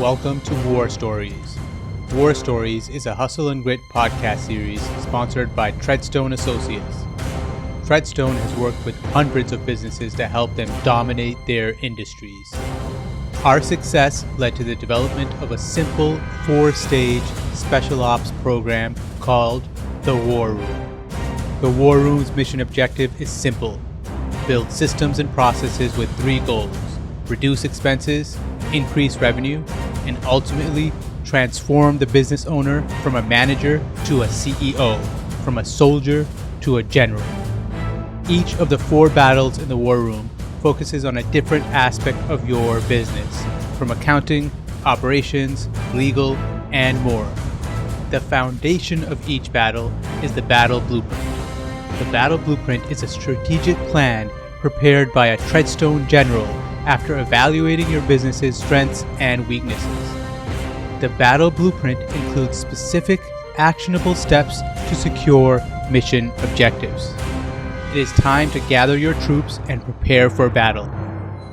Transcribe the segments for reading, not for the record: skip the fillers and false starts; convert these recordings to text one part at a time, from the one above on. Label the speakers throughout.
Speaker 1: Welcome to War Stories. War Stories is a hustle and grit podcast series sponsored by Treadstone Associates. Treadstone has worked with hundreds of businesses to help them dominate their industries. Our success led to the development of a simple 4-stage special ops program called the War Room. The War Room's mission objective is simple: build systems and processes with 3 goals: reduce expenses, increase revenue, and ultimately transform the business owner from a manager to a CEO, from a soldier to a general. Each of the 4 battles in the War Room focuses on a different aspect of your business, from accounting, operations, legal, and more. The foundation of each battle is the battle blueprint. The battle blueprint is a strategic plan prepared by a Treadstone general after evaluating your business's strengths and weaknesses. The battle blueprint includes specific, actionable steps to secure mission objectives. It is time to gather your troops and prepare for battle.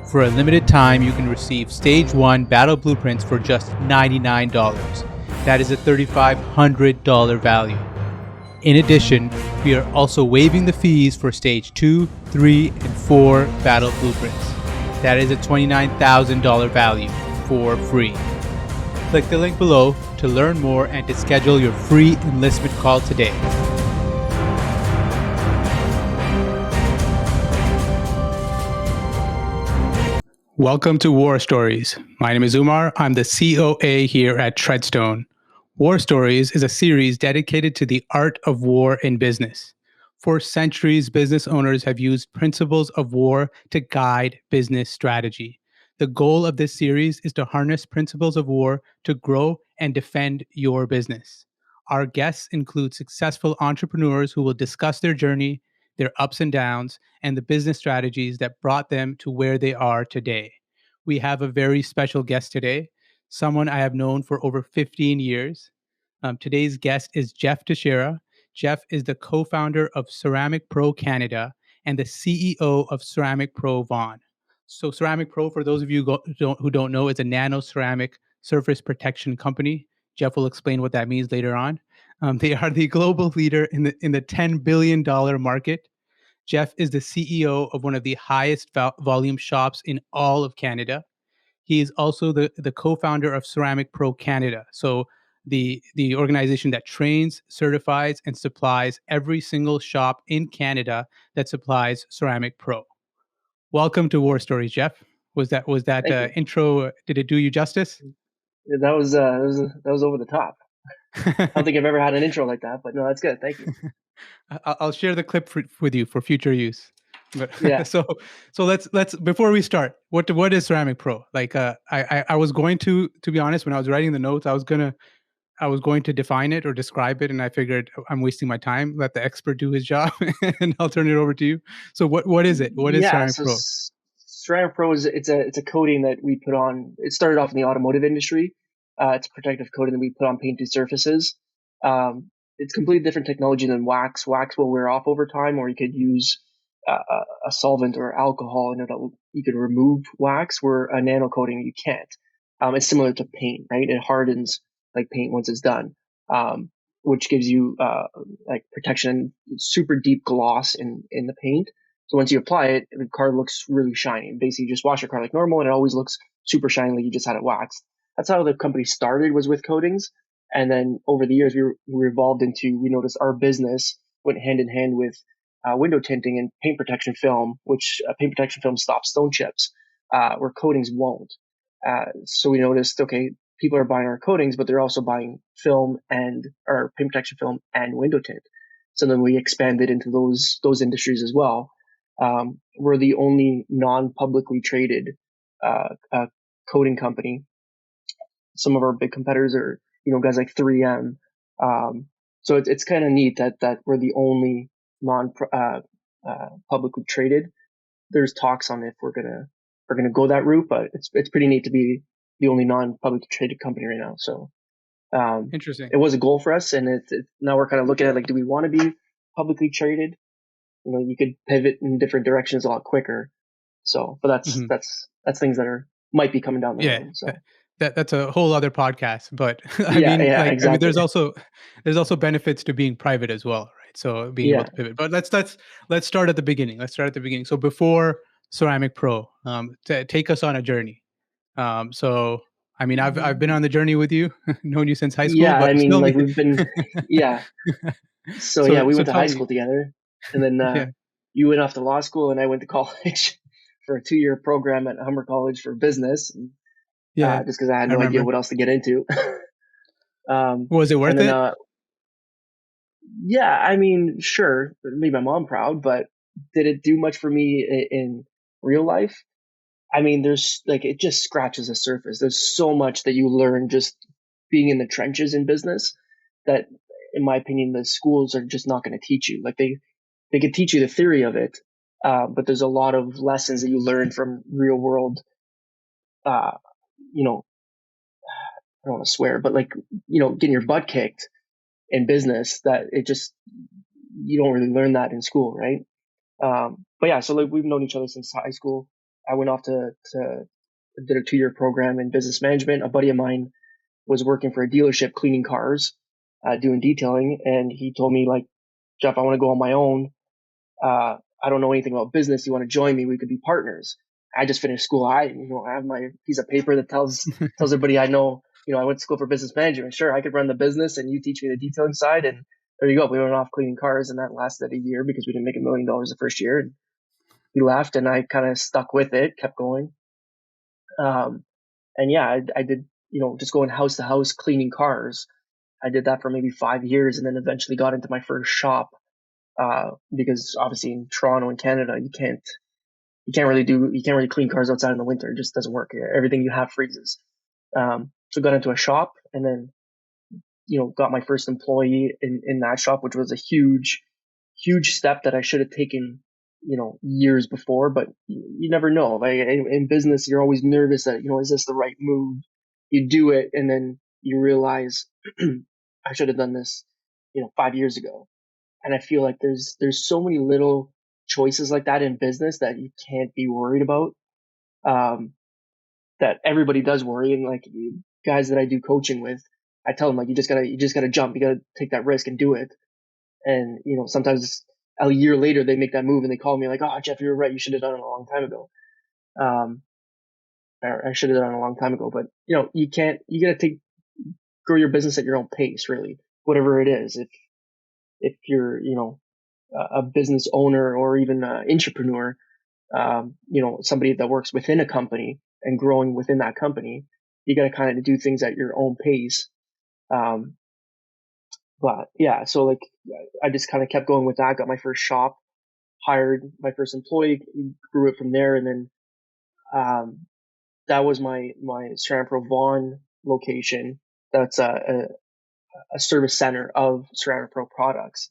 Speaker 1: For a limited time, you can receive Stage 1 battle blueprints for just $99. That is a $3,500 value. In addition, we are also waiving the fees for Stage 2, 3, and 4 battle blueprints. That is a $29,000 value for free. Click the link below to learn more and to schedule your free enlistment call today. Welcome to War Stories. My name is Umar. I'm the COA here at Treadstone. War Stories is a series dedicated to the art of war in business. For centuries, business owners have used principles of war to guide business strategy. The goal of this series is to harness principles of war to grow and defend your business. Our guests include successful entrepreneurs who will discuss their journey, their ups and downs, and the business strategies that brought them to where they are today. We have a very special guest today, someone I have known for over 15 years. Today's guest is Jeff Teixeira. Jeff is the co-founder of Ceramic Pro Canada and the CEO of Ceramic Pro Vaughan. So Ceramic Pro, for those of you who don't know, is a nano ceramic surface protection company. Jeff will explain what that means later on. They are the global leader in the $10 billion market. Jeff is the CEO of one of the highest volume shops in all of Canada. He is also the co-founder of Ceramic Pro Canada. So the organization that trains, certifies, and supplies every single shop in Canada that supplies Ceramic Pro. Welcome to War Stories, Jeff. Was that intro? Did it do you justice?
Speaker 2: That was over the top. I don't think I've ever had an intro like that, but no, that's good. Thank you.
Speaker 1: I'll share the clip with you for future use. But
Speaker 2: Yeah.
Speaker 1: so let's before we start, what is Ceramic Pro? Like I was going to be honest, when I was writing the notes, I was going to define it or describe it, and I figured I'm wasting my time. Let the expert do his job, and I'll turn it over to you. So what is it? What is Ceramic Pro?
Speaker 2: Ceramic Pro is it's a coating that we put on. It started off in the automotive industry. It's a protective coating that we put on painted surfaces. It's completely different technology than wax. Wax will wear off over time, or you could use a solvent or alcohol, and you could remove wax. Where a nano coating you can't. It's similar to paint, right? It hardens like paint once it's done, which gives you like protection, super deep gloss in the paint. So once you apply it, the car looks really shiny. Basically, you just wash your car like normal, and it always looks super shiny, like you just had it waxed. That's how the company started, was with coatings. And then over the years, we evolved into, we noticed our business went hand in hand with window tinting and paint protection film, which paint protection film stops stone chips, where coatings won't. So we noticed, okay, people are buying our coatings, but they're also buying film or paint protection film and window tint. So then we expanded into those industries as well. We're the only non-publicly traded coating company. Some of our big competitors are, guys like 3M. So it's kind of neat that we're the only publicly traded. There's talks on if we're gonna go that route, but it's pretty neat to be the only non-publicly traded company right now. So
Speaker 1: Interesting.
Speaker 2: It was a goal for us, and now we're kind of looking at, like, do we want to be publicly traded? You could pivot in different directions a lot quicker. So, but that's things that might be coming down the road. So
Speaker 1: that's a whole other podcast. But
Speaker 2: Yeah, yeah,
Speaker 1: I mean,
Speaker 2: exactly.
Speaker 1: there's also benefits to being private as well, right? So being able
Speaker 2: Yeah.
Speaker 1: to pivot. But let's start at the beginning. Let's start at the beginning. So before Ceramic Pro, take us on a journey. So I mean, I've been on the journey with you, known you since high school,
Speaker 2: Yeah,
Speaker 1: but
Speaker 2: I mean,
Speaker 1: still,
Speaker 2: like we've been, yeah. So yeah, we
Speaker 1: so
Speaker 2: went to
Speaker 1: tell
Speaker 2: high
Speaker 1: me,
Speaker 2: school together, and then
Speaker 1: yeah,
Speaker 2: you went off to law school, and I went to college for a 2-year program at Humber College for business,
Speaker 1: yeah,
Speaker 2: just because I had
Speaker 1: I
Speaker 2: no idea
Speaker 1: remember.
Speaker 2: what else to get into.
Speaker 1: Was it
Speaker 2: And
Speaker 1: worth
Speaker 2: then,
Speaker 1: it?
Speaker 2: yeah, I mean, sure, it made my mom proud, but did it do much for me in real life? I mean, there's like it just scratches the surface. There's so much that you learn just being in the trenches in business that, in my opinion, the schools are just not going to teach you. Like they could teach you the theory of it, but there's a lot of lessons that you learn from real world. Uh, you know, I don't want to swear, but like getting your butt kicked in business that it just you don't really learn that in school, right? But yeah, so like we've known each other since high school. I went off to did a 2-year program in business management. A buddy of mine was working for a dealership cleaning cars, doing detailing, and he told me like, Jeff, I want to go on my own. I don't know anything about business. You want to join me? We could be partners. I just finished school. I have my piece of paper that tells everybody I know. I went to school for business management. Sure, I could run the business, and you teach me the detailing side. And there you go. We went off cleaning cars, and that lasted a year because we didn't make $1 million the first year. And he left, and I kind of stuck with it, kept going. And yeah, I did. Just going house to house cleaning cars. I did that for maybe 5 years, and then eventually got into my first shop. Because obviously in Toronto and Canada, you can't really clean cars outside in the winter. It just doesn't work. Everything you have freezes. So got into a shop, and then got my first employee in that shop, which was a huge step that I should have taken years before. But you never know. Like in business, you're always nervous that is this the right move? You do it, and then you realize I should have done this 5 years ago. And I feel like there's so many little choices like that in business that you can't be worried about. Um, that everybody does worry, and like guys that I do coaching with, I tell them like you just gotta jump, you gotta take that risk and do it. And sometimes a year later they make that move and they call me like, oh Jeff, you're right, you should have done it a long time ago. Um, or I should have done it a long time ago, but you gotta grow your business at your own pace, really, whatever it is. If you're a business owner or even an entrepreneur, somebody that works within a company and growing within that company, you got to kind of do things at your own pace. Um, but yeah, so like I just kind of kept going with that. Got my first shop, hired my first employee, grew it from there, and then um, that was my Ceramic Pro Vaughan location. That's a service center of Ceramic Pro products.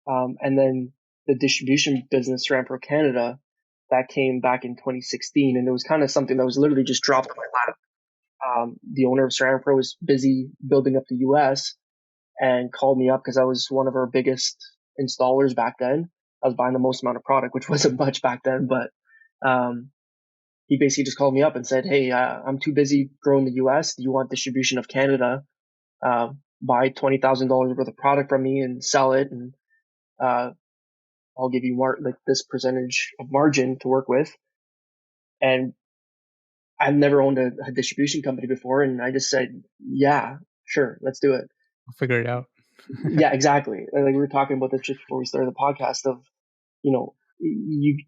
Speaker 2: And then the distribution business, Ceramic Canada, that came back in 2016, and it was kind of something that was literally just dropped in my lap. The owner of Ceramic Pro was busy building up the US and called me up because I was one of our biggest installers back then. I was buying the most amount of product, which wasn't much back then, but um, he basically just called me up and said, "Hey, I'm too busy growing the US. Do you want distribution of Canada? Buy $20,000 worth of product from me and sell it, and uh, I'll give you like this percentage of margin to work with." And I've never owned a distribution company before, and I just said, "Yeah, sure, let's do it."
Speaker 1: I'll figure it out.
Speaker 2: Yeah, exactly. Like we were talking about this just before we started the podcast. Of you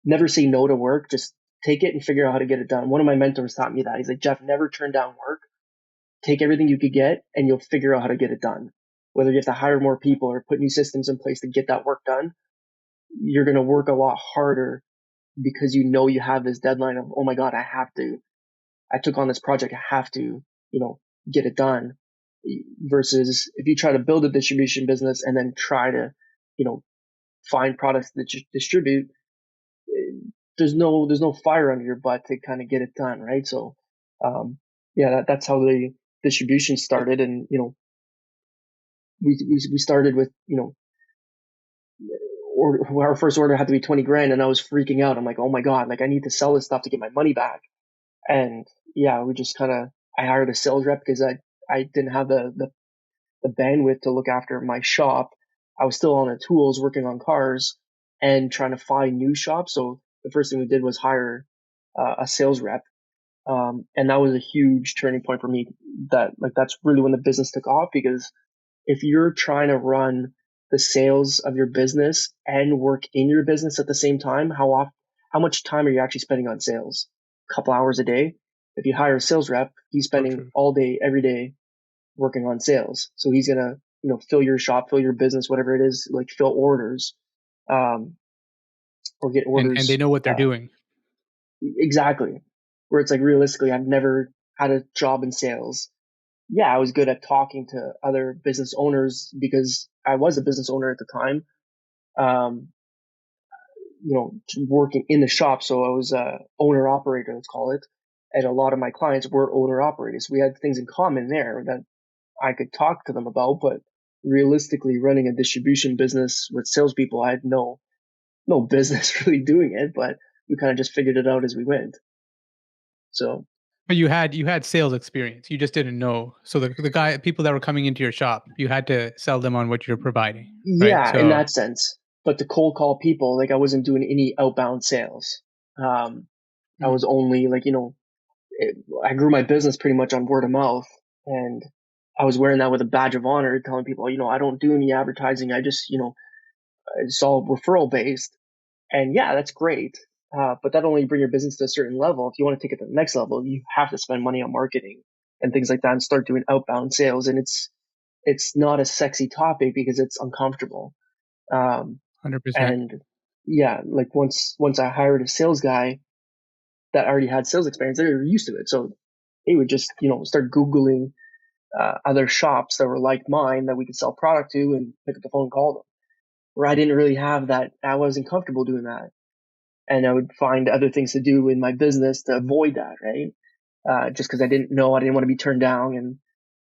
Speaker 2: never say no to work. Just take it and figure out how to get it done. One of my mentors taught me that. He's like, Jeff, never turn down work. Take everything you could get, and you'll figure out how to get it done. Whether you have to hire more people or put new systems in place to get that work done, you're going to work a lot harder because you have this deadline of, oh my God, I took on this project. I have to, get it done. Versus if you try to build a distribution business and then try to, find products that you distribute, there's no fire under your butt to kind of get it done. Right. So, yeah, that's how the distribution started. And, we started with, our first order had to be 20 grand, and I was freaking out. I'm like, oh my God, like I need to sell this stuff to get my money back. And yeah, we just kind of I hired a sales rep because I didn't have the bandwidth to look after my shop. I was still on the tools working on cars and trying to find new shops. So the first thing we did was hire a sales rep. And that was a huge turning point for me. That's really when the business took off, because if you're trying to run the sales of your business and work in your business at the same time, how much time are you actually spending on sales? A couple hours a day. If you hire a sales rep, he's
Speaker 1: So
Speaker 2: spending
Speaker 1: true.
Speaker 2: all day, every day working on sales. So he's gonna, fill your shop, fill your business, whatever it is, like fill orders, um, or get
Speaker 1: And they
Speaker 2: orders.
Speaker 1: know what they're doing.
Speaker 2: Exactly. Where it's like, realistically, I've never had a job in sales. Yeah, I was good at talking to other business owners because I was a business owner at the time. Um, working in the shop. So I was a owner operator, let's call it. And a lot of my clients were owner operators. We had things in common there that I could talk to them about, but realistically running a distribution business with salespeople, I had no business really doing it, but we kind of just figured it out as we went. So
Speaker 1: But you had sales experience. You just didn't know. So the people that were coming into your shop, you had to sell them on what you're providing, right?
Speaker 2: yeah, in
Speaker 1: So
Speaker 2: that sense. But to cold call people, like I wasn't doing any outbound sales. I
Speaker 1: mm,
Speaker 2: was only I grew my business pretty much on word of mouth, and I was wearing that with a badge of honor, telling people, I don't do any advertising. I just, it's all referral based. And yeah, that's great. But that only bring your business to a certain level. If you want to take it to the next level, you have to spend money on marketing and things like that and start doing outbound sales. And it's not a sexy topic because it's uncomfortable. Um,
Speaker 1: 100%.
Speaker 2: and yeah, like once I hired a sales guy that already had sales experience, they were used to it. So they would just, start Googling other shops that were like mine that we could sell product to and pick up the phone and call them. Where I didn't really have that, I wasn't comfortable doing that. And I would find other things to do in my business to avoid that, right? Just because I didn't know, I didn't want to be turned down, and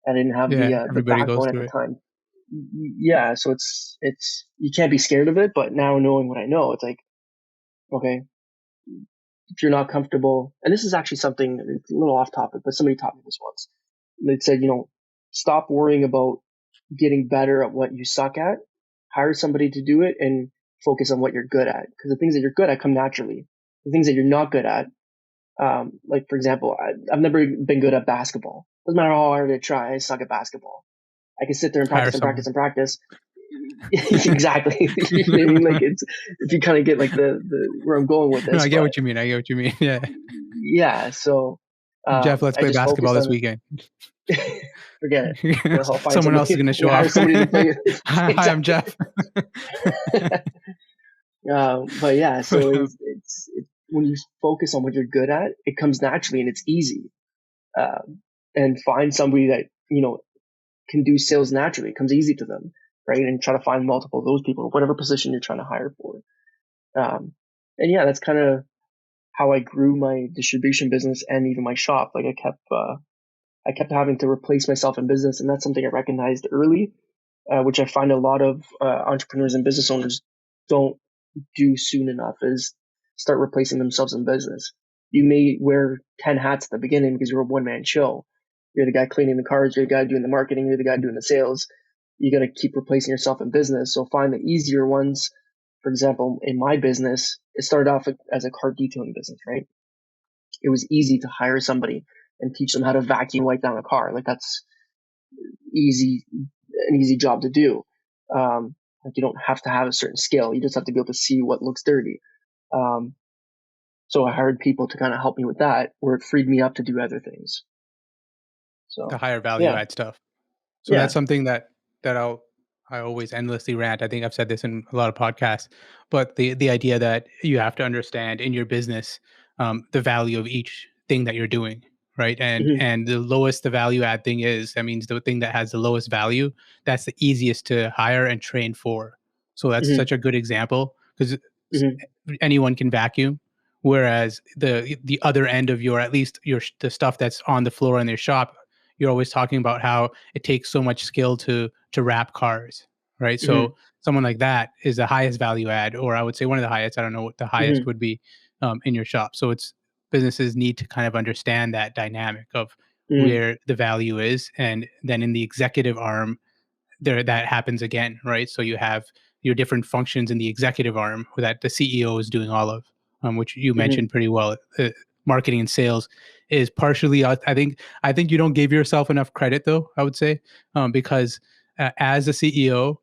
Speaker 2: I didn't have
Speaker 1: Yeah,
Speaker 2: the
Speaker 1: everybody goes
Speaker 2: backbone at
Speaker 1: through
Speaker 2: the
Speaker 1: it.
Speaker 2: time. Yeah, so it's you can't be scared of it, but now knowing what I know, it's like, okay, if you're not comfortable, and this is actually something, it's a little off topic, but somebody taught me this once. They said, stop worrying about getting better at what you suck at. Hire somebody to do it and focus on what you're good at. Because the things that you're good at come naturally. The things that you're not good at, like for example, I've never been good at basketball. Doesn't matter how hard I try, I suck at basketball. I can sit there and
Speaker 1: Hire
Speaker 2: practice and
Speaker 1: someone.
Speaker 2: practice and practice. Exactly. You know what I mean? Like it's, if you kind of get like the where I'm going with
Speaker 1: No,
Speaker 2: this,
Speaker 1: I get
Speaker 2: but
Speaker 1: what you mean. I get what you mean. Yeah.
Speaker 2: yeah. So
Speaker 1: Jeff, let's
Speaker 2: I
Speaker 1: play
Speaker 2: just
Speaker 1: basketball
Speaker 2: focused
Speaker 1: this
Speaker 2: on
Speaker 1: weekend.
Speaker 2: forget it. I'll find
Speaker 1: Someone else is
Speaker 2: somebody.
Speaker 1: going to
Speaker 2: I'm
Speaker 1: show
Speaker 2: gonna
Speaker 1: up.
Speaker 2: hire somebody to play.
Speaker 1: Hi, I'm
Speaker 2: Exactly.
Speaker 1: Jeff.
Speaker 2: But yeah, so it's when you focus on what you're good at, it comes naturally and it's easy. And find somebody that can do sales naturally. It comes easy to them, right? And try to find multiple of those people, whatever position you're trying to hire for. And yeah, that's kind of how I grew my distribution business and even my shop. Like I kept having to replace myself in business, and that's something I recognized early, which I find a lot of entrepreneurs and business owners don't do soon enough, is start replacing themselves in business. You may wear 10 hats at the beginning because you're a one man show. You're the guy cleaning the cars, you're the guy doing the marketing, you're the guy doing the sales. You got to keep replacing yourself in business. So find the easier ones. For example, in my business, it started off as a car detailing business, right? It was easy to hire somebody and teach them how to vacuum wipe down a car. Like that's easy, an easy job to do. Like you don't have to have a certain skill. You just have to be able to see what looks dirty. Um, so I hired people to kind of help me with that, where it freed me up to do other things.
Speaker 1: The
Speaker 2: So
Speaker 1: higher value
Speaker 2: yeah,
Speaker 1: add stuff. So that's
Speaker 2: yeah,
Speaker 1: something that I always endlessly rant. I think I've said this in a lot of podcasts, but the idea that you have to understand in your business the value of each thing that you're doing, right?
Speaker 2: hmm
Speaker 1: And the lowest the value add thing is, that means the thing that has the lowest value, that's the easiest to hire and train for. So that's
Speaker 2: hmm
Speaker 1: such a good example because
Speaker 2: hmm
Speaker 1: anyone can vacuum. Whereas the other end of your, at least the stuff that's on the floor in their shop, you're always talking about how it takes so much skill to wrap cars, right?
Speaker 2: hmm
Speaker 1: So someone like that is the highest value add, or I would say one of the highest. I don't know what the highest
Speaker 2: hmm
Speaker 1: would be in your shop. So it's businesses need to kind of understand that dynamic of
Speaker 2: Mm-hmm.
Speaker 1: where the value is, and then in the executive arm there that happens again, right? So you have your different functions in the executive arm that the CEO is doing all of, which you
Speaker 2: Mm-hmm.
Speaker 1: mentioned pretty well. Marketing and sales is partially. I think you don't give yourself enough credit, though. I would say because as a CEO,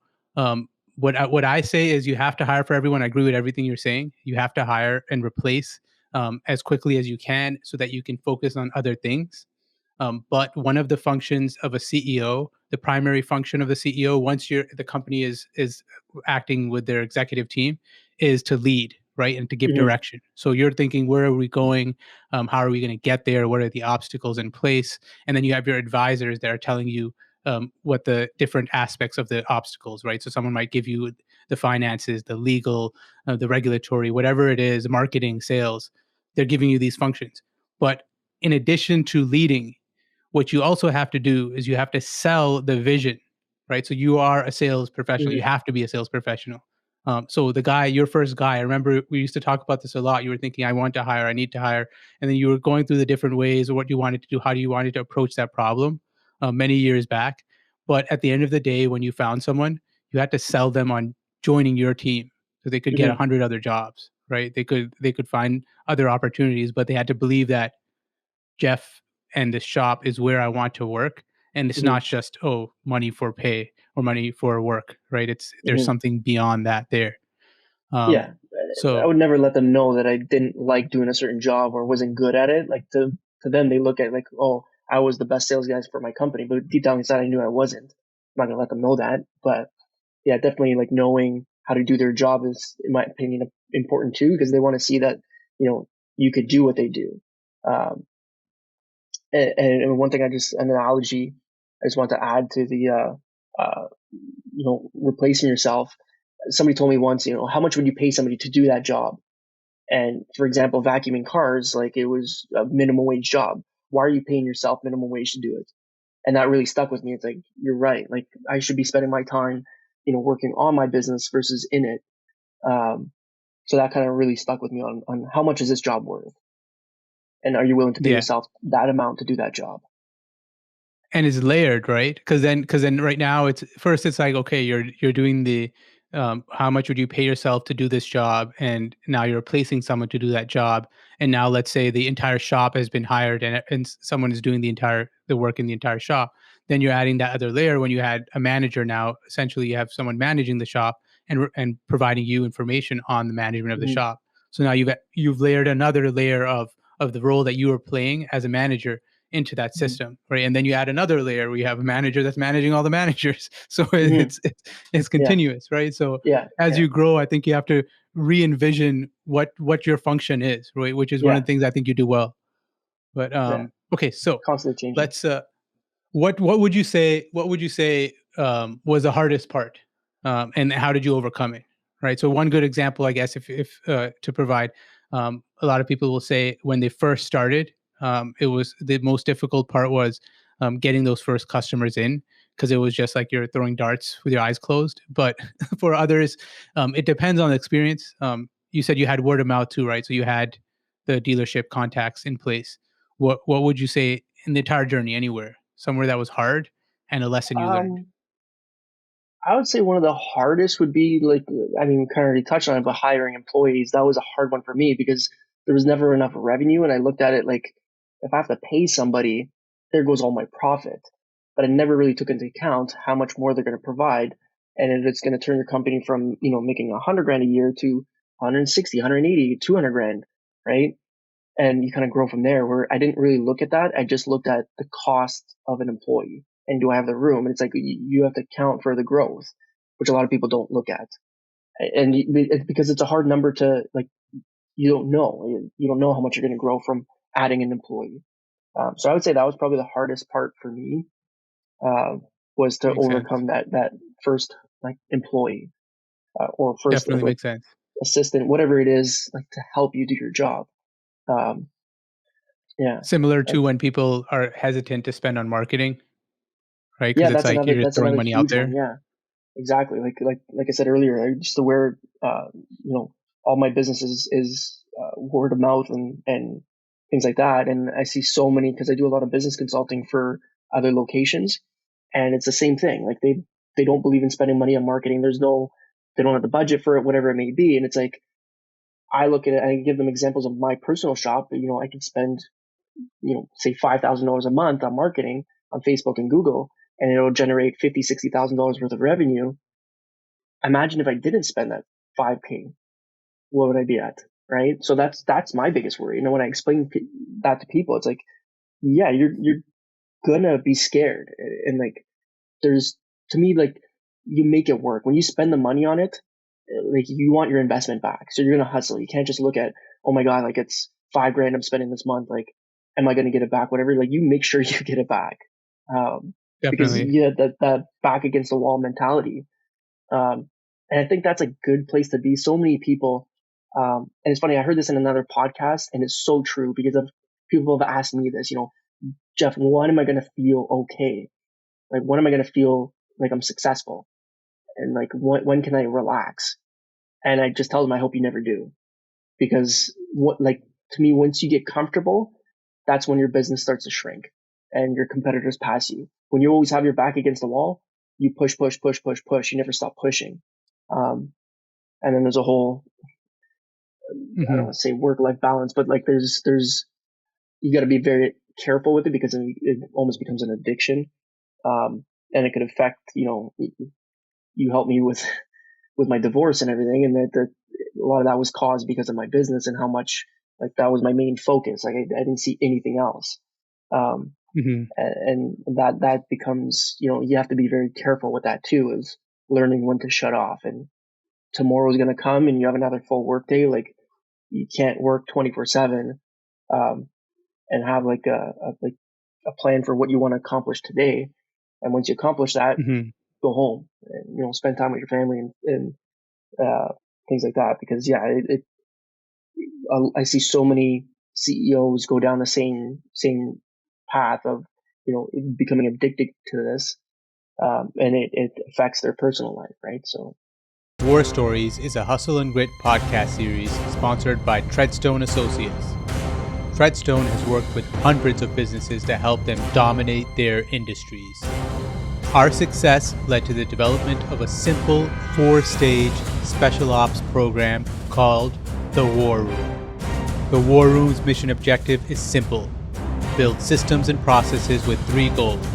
Speaker 1: what I say is you have to hire for everyone. I agree with everything you're saying. You have to hire and replace as quickly as you can so that you can focus on other things. But one of the functions of a CEO, the primary function of the CEO, once the company is acting with their executive team, is to lead, right, and to give
Speaker 2: Mm-hmm.
Speaker 1: direction. So you're thinking, where are we going? How are we going to get there? What are the obstacles in place? And then you have your advisors that are telling you what the different aspects of the obstacles, right? So someone might give you the finances, the legal, the regulatory, whatever it is, marketing, sales. They're giving you these functions. But in addition to leading, what you also have to do is you have to sell the vision, right? So you are a sales professional. You
Speaker 2: Mm-hmm.
Speaker 1: have to be a sales professional. So the guy, your first guy, I remember we used to talk about this a lot. You were thinking, I want to hire, I need to hire. And then you were going through the different ways of what you wanted to do, how do you wanted to approach that problem many years back. But at the end of the day, when you found someone, you had to sell them on joining your team so they could get a
Speaker 2: Mm-hmm.
Speaker 1: hundred other jobs, right? They could find other opportunities, but they had to believe that Jeff and the shop is where I want to work. And it's
Speaker 2: Mm-hmm.
Speaker 1: not just, oh, money for pay or money for work, right? There's
Speaker 2: Mm-hmm.
Speaker 1: something beyond that there.
Speaker 2: Yeah, I
Speaker 1: So
Speaker 2: would never let them know that I didn't like doing a certain job or wasn't good at it. Like to them, they look at it like, oh, I was the best sales guy for my company, but deep down inside, I knew I wasn't. I'm not gonna let them know that. But yeah, definitely like knowing how to do their job is, in my opinion, important too, because they want to see that you could do what they do. Um, and one thing, an analogy I just want to add to the replacing yourself. Somebody told me once, how much would you pay somebody to do that job? And for example, vacuuming cars, like it was a minimum wage job. Why are you paying yourself minimum wage to do it? And that really stuck with me. It's like, you're right. Like I should be spending my time, working on my business versus in it. So that kind of really stuck with me on how much is this job worth? And are you willing to pay
Speaker 1: yeah,
Speaker 2: yourself that amount to do that job?
Speaker 1: and it's layered, right? Because then right now it's like, okay, you're doing the how much would you pay yourself to do this job, and now you're replacing someone to do that job, and now let's say the entire shop has been hired, and someone is doing the work in the entire shop. Then you're adding that other layer when you had a manager. Now essentially you have someone managing the shop and providing you information on the management of the
Speaker 2: Mm-hmm.
Speaker 1: shop. So now you've layered another layer of the role that you were playing as a manager into that system, right? And then you add another layer where you have a manager that's managing all the managers. So
Speaker 2: Mm-hmm.
Speaker 1: it's
Speaker 2: Yeah,
Speaker 1: continuous, right? So
Speaker 2: yeah,
Speaker 1: as
Speaker 2: yeah,
Speaker 1: you grow, I think you have to re-envision what your function is, right? Which is one of
Speaker 2: yeah,
Speaker 1: the things I think you do well. But
Speaker 2: yeah.
Speaker 1: okay, so
Speaker 2: Constantly changing.
Speaker 1: let's what would you say was the hardest part, and how did you overcome it? Right. So one good example, I guess, if to provide, a lot of people will say when they first started, it was the most difficult part was getting those first customers in because it was just like you're throwing darts with your eyes closed. But for others, it depends on the experience. You said you had word of mouth too, right? So you had the dealership contacts in place. What would you say in the entire journey, anywhere, somewhere that was hard and a lesson you learned?
Speaker 2: Um, I would say one of the hardest would be like, I mean, we kind of already touched on it, but hiring employees, that was a hard one for me because there was never enough revenue. And I looked at it like, if I have to pay somebody, there goes all my profit. But I never really took into account how much more they're going to provide. And if it's going to turn your company from, making 100 grand a year to 160, 180, 200 grand, right? And you kind of grow from there, where I didn't really look at that. I just looked at the cost of an employee and do I have the room? And it's like you have to count for the growth, which a lot of people don't look at. And it's because it's a hard number to like, you don't know. You don't know how much you're going to grow from adding an employee. So I would say that was probably the hardest part for me, uh, was to
Speaker 1: Makes sense.
Speaker 2: overcome that first like employee, or first
Speaker 1: Definitely
Speaker 2: like
Speaker 1: makes sense.
Speaker 2: assistant, whatever it is, like to help you do your job. Um, yeah.
Speaker 1: Similar to when people are hesitant to spend on marketing, right? Because
Speaker 2: Yeah,
Speaker 1: it's like you're just
Speaker 2: that's
Speaker 1: throwing
Speaker 2: another
Speaker 1: money out
Speaker 2: huge one.
Speaker 1: there.
Speaker 2: Yeah, exactly. Like I said earlier, I just aware, all my business is word of mouth and things like that. And I see so many, because I do a lot of business consulting for other locations, and it's the same thing. Like they don't believe in spending money on marketing. They don't have the budget for it, whatever it may be. And it's like, I look at it and I give them examples of my personal shop. I could spend, say $5,000 a month on marketing on Facebook and Google, and it'll generate $50,000, $60,000 worth of revenue. Imagine if I didn't spend that 5K, what would I be at? Right. So that's my biggest worry. When I explain that to people, it's like, yeah, you're gonna be scared. And like, there's, to me, like, you make it work when you spend the money on it. Like, you want your investment back, so you're gonna hustle. You can't just look at, oh my god, like, it's $5,000 I'm spending this month, like, am I gonna get it back, whatever. Like, you make sure you get it back. Because
Speaker 1: Definitely.
Speaker 2: that back against the wall mentality. And I think that's a good place to be. So many people, and it's funny, I heard this in another podcast, and it's so true, because of people have asked me this, Jeff, when am I going to feel okay? Like, when am I going to feel like I'm successful? And like, when can I relax? And I just tell them, I hope you never do. Because to me, once you get comfortable, that's when your business starts to shrink and your competitors pass you. When you always have your back against the wall, you push, push, push, push, push. You never stop pushing. Um, and then there's a whole, I don't
Speaker 1: Hmm.
Speaker 2: want to say work-life balance, but like, you got to be very careful with it, because it almost becomes an addiction. And it could affect, you helped me with my divorce and everything. And that a lot of that was caused because of my business, and how much, like, that was my main focus. Like, I didn't see anything else. Um,
Speaker 1: Hmm.
Speaker 2: and that becomes, you have to be very careful with that too, is learning when to shut off. And tomorrow's going to come and you have another full work day. Like, you can't work 24/7, um, and have like a plan for what you want to accomplish today. And once you accomplish that,
Speaker 1: Hmm.
Speaker 2: go home and, spend time with your family, and uh, things like that. Because yeah, I see so many CEOs go down the same path of, becoming addicted to this, and it affects their personal life, right? So.
Speaker 1: War Stories is a hustle and grit podcast series sponsored by Treadstone Associates. Treadstone has worked with hundreds of businesses to help them dominate their industries. Our success led to the development of a simple 4-stage special ops program called the War Room. The War Room's mission objective is simple: build systems and processes with 3 goals: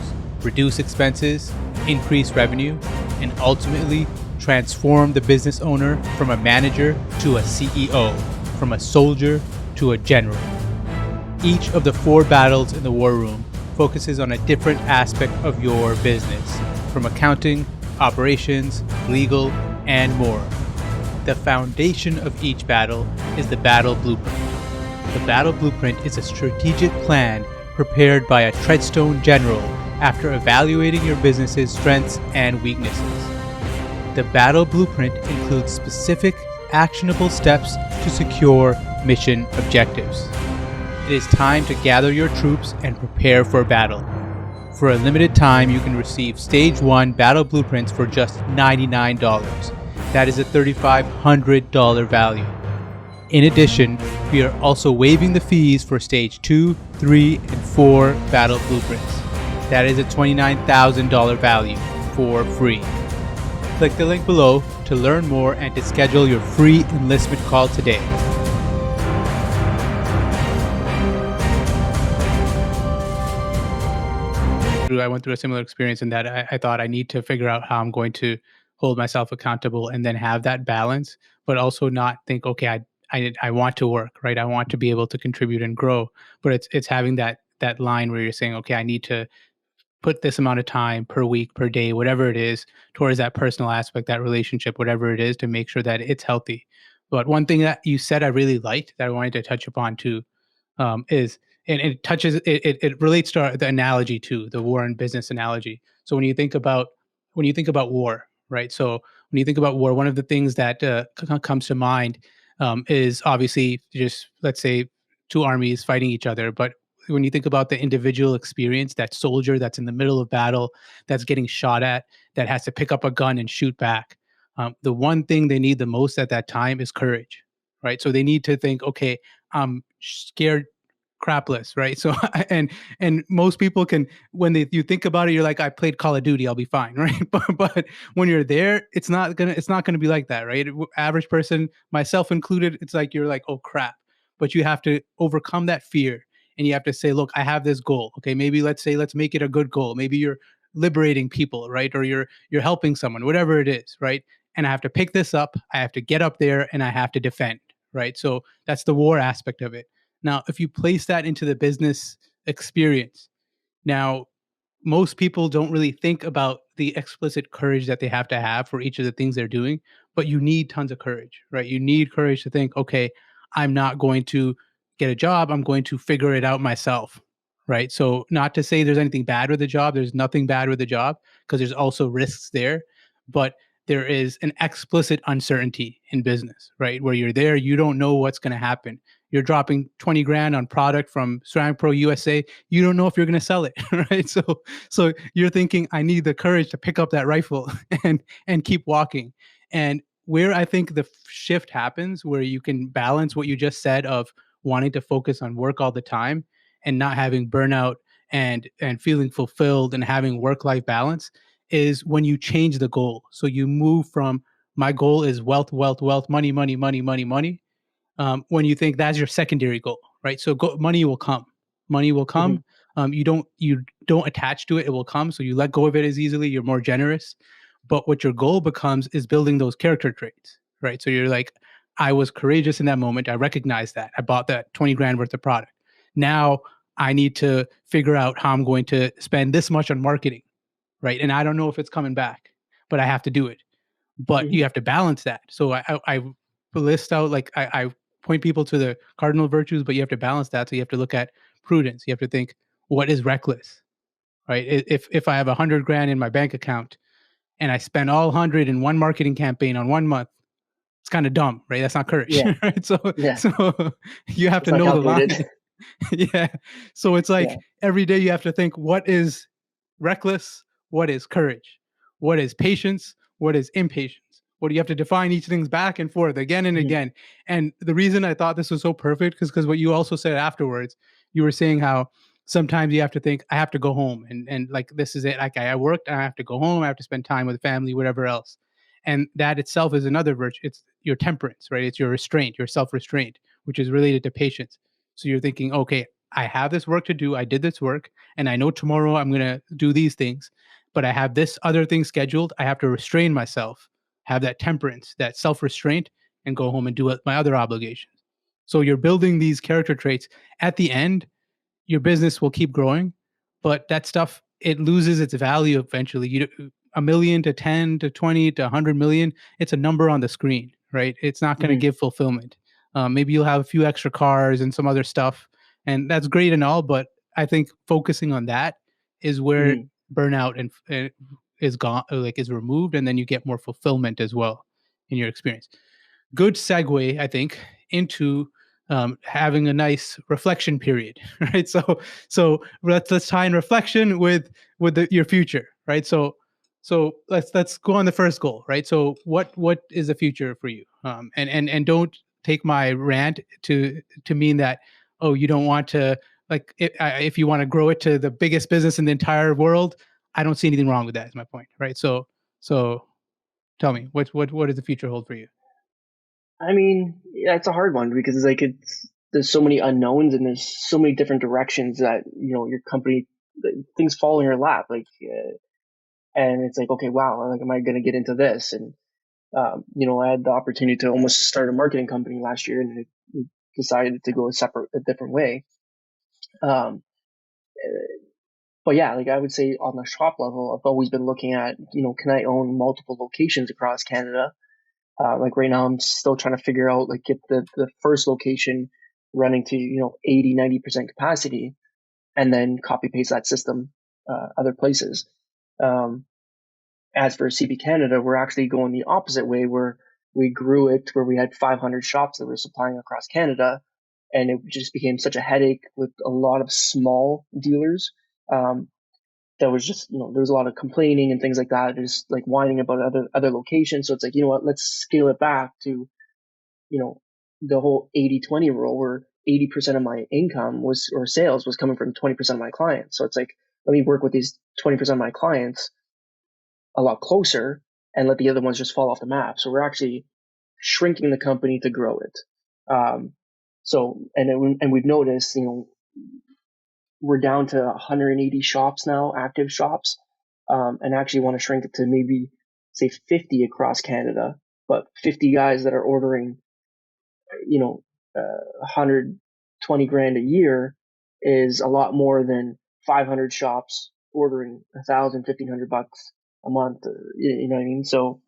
Speaker 1: reduce expenses, increase revenue, and ultimately transform the business owner from a manager to a CEO, from a soldier to a general. Each of the 4 battles in the War Room focuses on a different aspect of your business, from accounting, operations, legal, and more. The foundation of each battle is the battle blueprint. The battle blueprint is a strategic plan prepared by a Treadstone general after evaluating your business's strengths and weaknesses. The battle blueprint includes specific, actionable steps to secure mission objectives. It is time to gather your troops and prepare for battle. For a limited time, you can receive Stage 1 battle blueprints for just $99. That is a $3,500 value. In addition, we are also waiving the fees for Stage 2, 3, and 4 battle blueprints. That is a $29,000 value for free. Click the link below to learn more and to schedule your free enlistment call today. I went through a similar experience in that I thought I need to figure out how I'm going to hold myself accountable and then have that balance, but also not think, okay, I want to work, right? I want to be able to contribute and grow, but it's having that line where you're saying, okay, I need to put this amount of time per week, per day, whatever it is, towards that personal aspect, that relationship, whatever it is, to make sure that it's healthy. But one thing that you said I really liked that I wanted to touch upon too, is and it touches it relates to the analogy too, the war and business analogy. So when you think about war, right? So when you think about war, one of the things that comes to mind is obviously just, let's say, 2 armies fighting each other. But when you think about the individual experience, that soldier that's in the middle of battle, that's getting shot at, that has to pick up a gun and shoot back, the one thing they need the most at that time is courage, right? So they need to think, okay, I'm scared crapless, right? So and most people can, when you think about it, you're like, I played Call of Duty, I'll be fine, right? But when you're there, it's not gonna be like that, right? Average person, myself included, it's like you're like, oh crap. But you have to overcome that fear, and you have to say, look, I have this goal. Okay, maybe let's make it a good goal. Maybe you're liberating people, right? Or you're helping someone, whatever it is, right? And I have to pick this up, I have to get up there, and I have to defend, right? So that's the war aspect of it. Now, if you place that into the business experience, now most people don't really think about the explicit courage that they have to have for each of the things they're doing, but you need tons of courage, right? You need courage to think, okay, I'm not going to get a job, I'm going to figure it out myself, right? So, not to say there's anything bad with the job, there's nothing bad with the job because there's also risks there, but there is an explicit uncertainty in business, right? Where you're there, you don't know what's going to happen. You're dropping 20 grand on product from Ceramic Pro USA. You don't know if you're going to sell it, right? So you're thinking, I need the courage to pick up that rifle and keep walking. And where I think the shift happens, where you can balance what you just said of wanting to focus on work all the time and not having burnout and feeling fulfilled and having work life balance, is when you change the goal. So you move from, my goal is wealth, wealth, wealth, money, money, money, money, money, when you think that's your secondary goal, right? So money will come. Money will
Speaker 2: Hmm.
Speaker 1: come. You don't attach to it; it will come. So you let go of it as easily. You're more generous. But what your goal becomes is building those character traits, right? So you're like, I was courageous in that moment. I recognize that. I bought that 20 grand worth of product. Now I need to figure out how I'm going to spend this much on marketing, right? And I don't know if it's coming back, but I have to do it. But
Speaker 2: Hmm.
Speaker 1: you have to balance that. So I list out, like, I point people to the cardinal virtues, but you have to balance that. So you have to look at prudence. You have to think, what is reckless, right? If I have 100 grand in my bank account and I spend all 100 in one marketing campaign on 1 month, it's kind of dumb, right? That's not courage,
Speaker 2: Yeah.
Speaker 1: right? So
Speaker 2: Yeah.
Speaker 1: so you have
Speaker 2: It's
Speaker 1: to
Speaker 2: not
Speaker 1: know the
Speaker 2: calculated.
Speaker 1: line. Yeah. So it's
Speaker 2: Yeah.
Speaker 1: like every day you have to think, what is reckless, what is courage, what is patience, what is impatience. What do you have to define each thing's back and forth again and
Speaker 2: Hmm.
Speaker 1: again? And the reason I thought this was so perfect is because what you also said afterwards, you were saying how sometimes you have to think, I have to go home, and like, this is it. Like, I worked, I have to go home, I have to spend time with family, whatever else. And that itself is another virtue. It's your temperance, right? It's your restraint, your self-restraint, which is related to patience. So you're thinking, okay, I have this work to do. I did this work, and I know tomorrow I'm going to do these things, but I have this other thing scheduled. I have to restrain myself, have that temperance, that self restraint, and go home and do my other obligations. So you're building these character traits. At the end, your business will keep growing, but that stuff, it loses its value eventually. A million to 10 to 20 to 100 million, it's a number on the screen, right? It's not going to
Speaker 2: Hmm.
Speaker 1: give fulfillment. Maybe you'll have a few extra cars and some other stuff, and that's great and all, but I think focusing on that is where
Speaker 2: Hmm.
Speaker 1: burnout and is gone, like, is removed, and then you get more fulfillment as well in your experience. Good segue, I think, into having a nice reflection period, right? So let's tie in reflection with your future, right? So let's go on the first goal, right? So what is the future for you? And don't take my rant to mean that, oh, you don't want to, like, if you want to grow it to the biggest business in the entire world, I don't see anything wrong with that. Is my point, right? So tell me, what does the future hold for you?
Speaker 2: I mean, yeah, it's a hard one because it's like there's so many unknowns and there's so many different directions that your company, things fall in your lap, like, and it's like, okay, wow, like, am I going to get into this? And I had the opportunity to almost start a marketing company last year, and it decided to go a different way. Um, but yeah, like, I would say on the shop level, I've always been looking at, can I own multiple locations across Canada? Like right now, I'm still trying to figure out, like, get the first location running to, 80, 90% capacity, and then copy paste that system other places. Um, as for CP Canada, we're actually going the opposite way, where we grew it where we had 500 shops that we're supplying across Canada, and it just became such a headache with a lot of small dealers. Um, that was just, there was a lot of complaining and things like that, just like whining about other locations. So it's like, you know what, let's scale it back to, you know, the whole 80/20 rule, where 80% of my income or sales was coming from 20% of my clients. So it's like, let me work with these 20% of my clients a lot closer and let the other ones just fall off the map. So we're actually shrinking the company to grow it. And we've noticed, we're down to 180 shops now, active shops, and actually want to shrink it to maybe say 50 across Canada, but 50 guys that are ordering, 120 grand a year is a lot more than 500 shops ordering 1,000, 1,500 bucks a month. You know what I mean? So,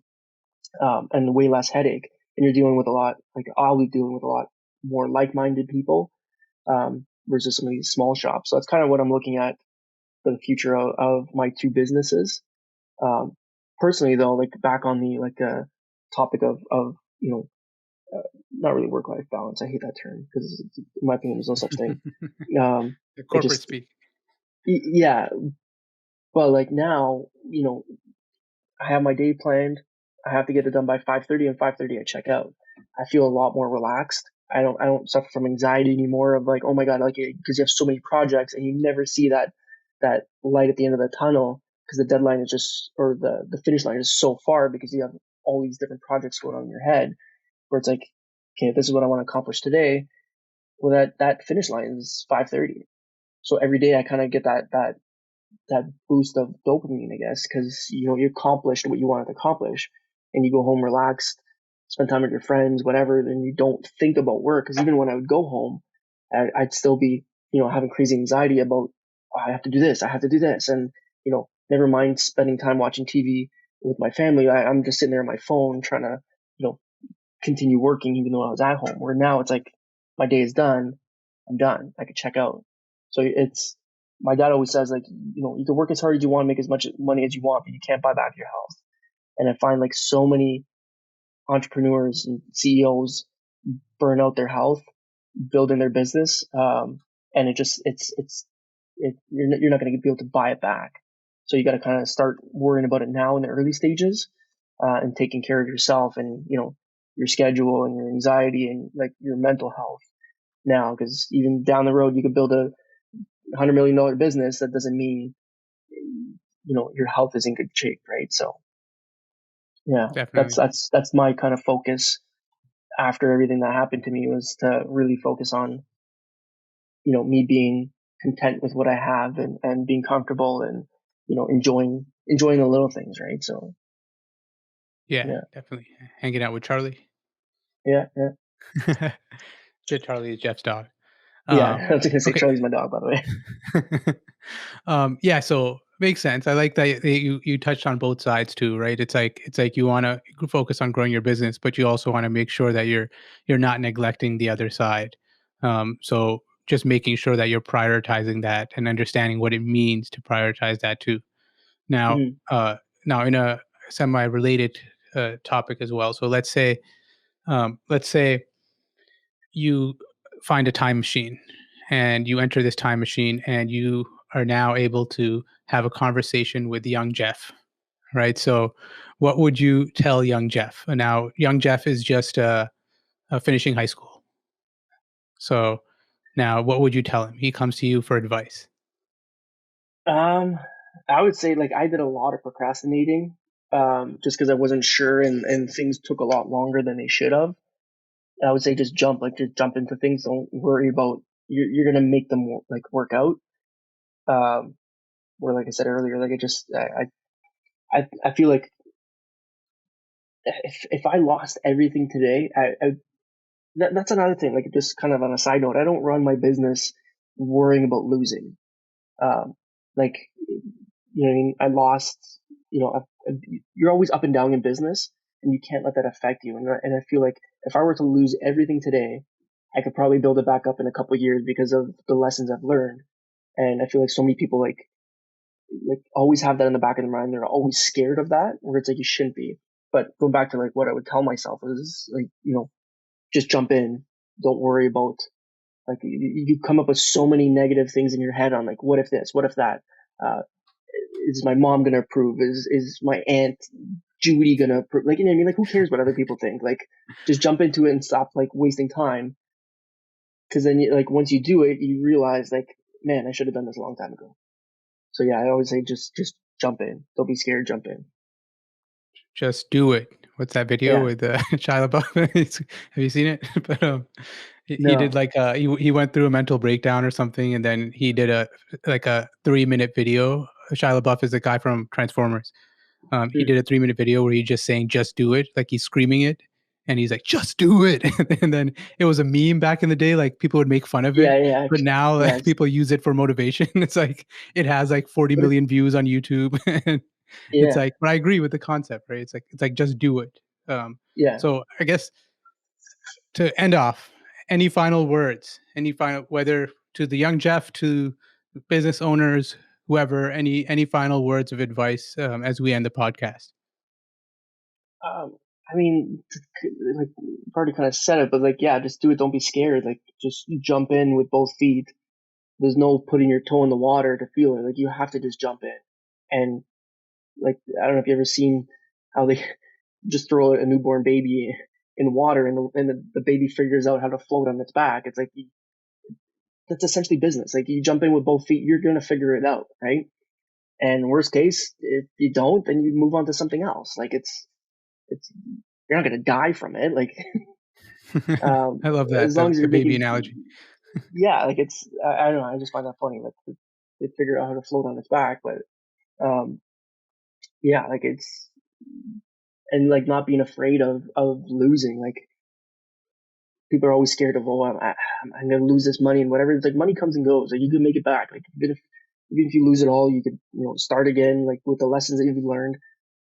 Speaker 2: and way less headache. And you're dealing with a lot, like I'll be dealing with a lot more like-minded people, versus some of these small shops. So that's kind of what I'm looking at for the future of my two businesses. Personally though, like back on the topic of not really work-life balance. I hate that term because in my opinion, there's no such thing.
Speaker 1: The corporate speak.
Speaker 2: Yeah. But like now, I have my day planned. I have to get it done by 5:30, and 5:30 I check out. I feel a lot more relaxed. I don't suffer from anxiety anymore of like, oh my God, like, because you have so many projects and you never see that light at the end of the tunnel because the deadline is just, or the finish line is so far because you have all these different projects going on in your head where it's like, okay, this is what I want to accomplish today. Well, that finish line is 5:30. So every day I kind of get that boost of dopamine, I guess, because you accomplished what you wanted to accomplish, and you go home relaxed, spend time with your friends, whatever. Then you don't think about work. Because even when I would go home, I'd still be having crazy anxiety about, oh, I have to do this, I have to do this, and never mind spending time watching TV with my family. I'm just sitting there on my phone trying to continue working even though I was at home. Where now it's like my day is done, I'm done, I could check out. So it's, my dad always says, like, you can work as hard as you want, make as much money as you want, but you can't buy back your health. And I find like so many entrepreneurs and CEOs burn out their health building their business, and you're not going to be able to buy it back. So you got to kind of start worrying about it now in the early stages, and taking care of yourself and your schedule and your anxiety and like your mental health now, because even down the road you could build a $100 million business. That doesn't mean your health is in good shape, right? So yeah,
Speaker 1: Definitely.
Speaker 2: that's my kind of focus after everything that happened to me, was to really focus on me being content with what I have and being comfortable and enjoying the little things, right? So
Speaker 1: Yeah,
Speaker 2: yeah,
Speaker 1: definitely. Hanging out with Charlie.
Speaker 2: yeah.
Speaker 1: Charlie is Jeff's dog.
Speaker 2: Yeah, I was gonna say
Speaker 1: Okay.
Speaker 2: Charlie's my dog, by the way.
Speaker 1: Yeah, so makes sense. I like that you touched on both sides too, right? It's like you want to focus on growing your business, but you also want to make sure that you're not neglecting the other side. So just making sure that you're prioritizing that and understanding what it means to prioritize that too. Now,
Speaker 2: Mhm.
Speaker 1: now in a semi-related topic as well. So let's say you find a time machine and you enter this time machine and you are now able to have a conversation with young Jeff, right? So what would you tell young Jeff? Now, young Jeff is just finishing high school. So now what would you tell him? He comes to you for advice.
Speaker 2: Um, I would say like I did a lot of procrastinating, just because I wasn't sure and things took a lot longer than they should have. I would say just jump into things. Don't worry about, you're gonna make them work out. Um, where like I said earlier, like I feel like if I lost everything today, that's another thing. Like just kind of on a side note, I don't run my business worrying about losing. Um, like, what I mean? I lost, you're always up and down in business and you can't let that affect you. And I feel like if I were to lose everything today, I could probably build it back up in a couple of years because of the lessons I've learned. And I feel like so many people like always have that in the back of their mind. They're always scared of that, where it's like you shouldn't be. But going back to like what I would tell myself is like, just jump in. Don't worry about, like, you come up with so many negative things in your head on like, what if this, what if that, uh, is my mom gonna approve? Is my aunt Judy gonna approve? Like, you know what I mean? Like, who cares what other people think? Like, just jump into it and stop like wasting time. because then like once you do it, you realize like, man, I should have done this a long time ago. So yeah, I always say just jump in. Don't be scared. Jump in.
Speaker 1: Just do it. What's that video
Speaker 2: Yeah.
Speaker 1: with Shia LaBeouf? Have you seen it? But he did
Speaker 2: No.
Speaker 1: like he went through a mental breakdown or something, and then he did a 3-minute video. Shia LaBeouf is the guy from Transformers. He
Speaker 2: Mm.
Speaker 1: did a 3-minute video where he's just saying "just do it," like he's screaming it, and he's like "just do it," and then it was a meme back in the day. Like people would make fun of it,
Speaker 2: Yeah. Yeah.
Speaker 1: but now
Speaker 2: Yeah.
Speaker 1: like people use it for motivation. It's like it has like 40
Speaker 2: But
Speaker 1: million views on YouTube. And it's
Speaker 2: yeah.
Speaker 1: like, but I agree with the concept, right? It's like just do it.
Speaker 2: Yeah.
Speaker 1: So I guess to end off, any final words? Any final, whether to the young Jeff, to business owners, whoever, any final words of advice as we end the podcast?
Speaker 2: I mean, like I've already kind of said it, but like, yeah, just do it. Don't be scared. Like, just jump in with both feet. There's no putting your toe in the water to feel it. Like, you have to just jump in. And like, I don't know if you ever seen how they just throw a newborn baby in water and the baby figures out how to float on its back. It's like, that's essentially business. Like, you jump in with both feet, you're going to figure it out, right? And worst case, if you don't, then you move on to something else. Like, it's, you're not going to die from it. Like,
Speaker 1: I love that
Speaker 2: as long as
Speaker 1: the
Speaker 2: you're
Speaker 1: baby
Speaker 2: making,
Speaker 1: analogy.
Speaker 2: yeah, like it's, I don't know. I just find that funny. Like, they figure out how to float on its back, but, um, yeah, like it's, and like not being afraid of losing. Like, people are always scared of, oh, I'm going to lose this money and whatever. It's like money comes and goes. Like, you can make it back. Like, even if you lose it all, you could, start again, like with the lessons that you've learned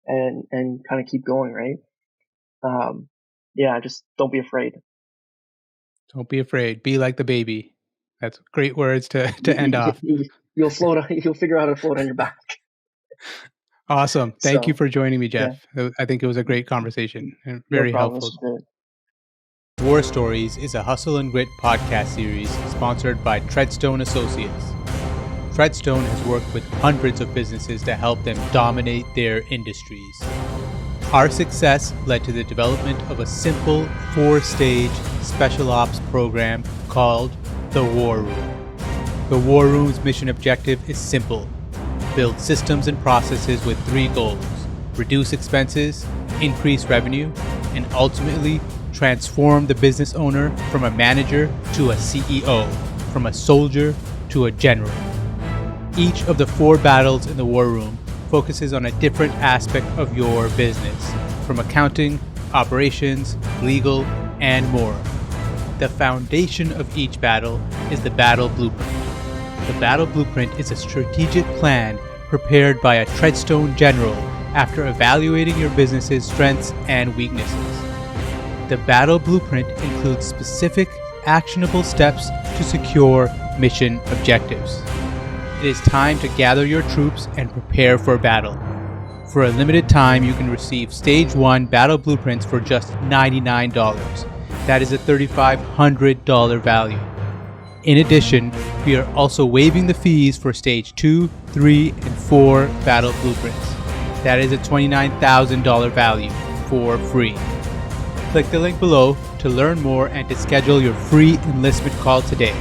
Speaker 2: and kind of keep going. Right. Yeah, just don't be afraid.
Speaker 1: Don't be afraid. Be like the baby. That's great words to end off.
Speaker 2: You'll float. You'll figure out how to float on your back.
Speaker 1: Awesome. Thank you
Speaker 2: So
Speaker 1: for joining me,
Speaker 2: yeah,
Speaker 1: Jeff. I think it was a great conversation and
Speaker 2: no
Speaker 1: very
Speaker 2: problem. This
Speaker 1: helpful.
Speaker 2: was good.
Speaker 1: War Stories is a hustle and grit podcast series sponsored by Treadstone Associates. Treadstone has worked with hundreds of businesses to help them dominate their industries. Our success led to the development of a simple 4-stage special ops program called the War Room. The War Room's mission objective is simple: build systems and processes with 3 goals: reduce expenses, increase revenue, and ultimately transform the business owner from a manager to a CEO, from a soldier to a general. Each of the 4 battles in the War Room focuses on a different aspect of your business, from accounting, operations, legal, and more. The foundation of each battle is the battle blueprint. The battle blueprint is a strategic plan prepared by a Treadstone general after evaluating your business's strengths and weaknesses. The battle blueprint includes specific, actionable steps to secure mission objectives. It is time to gather your troops and prepare for battle. For a limited time, you can receive Stage 1 battle blueprints for just $99. That is a $3,500 value. In addition, we are also waiving the fees for Stage 2, 3, and 4 battle blueprints. That is a $29,000 value for free. Click the link below to learn more and to schedule your free enlistment call today.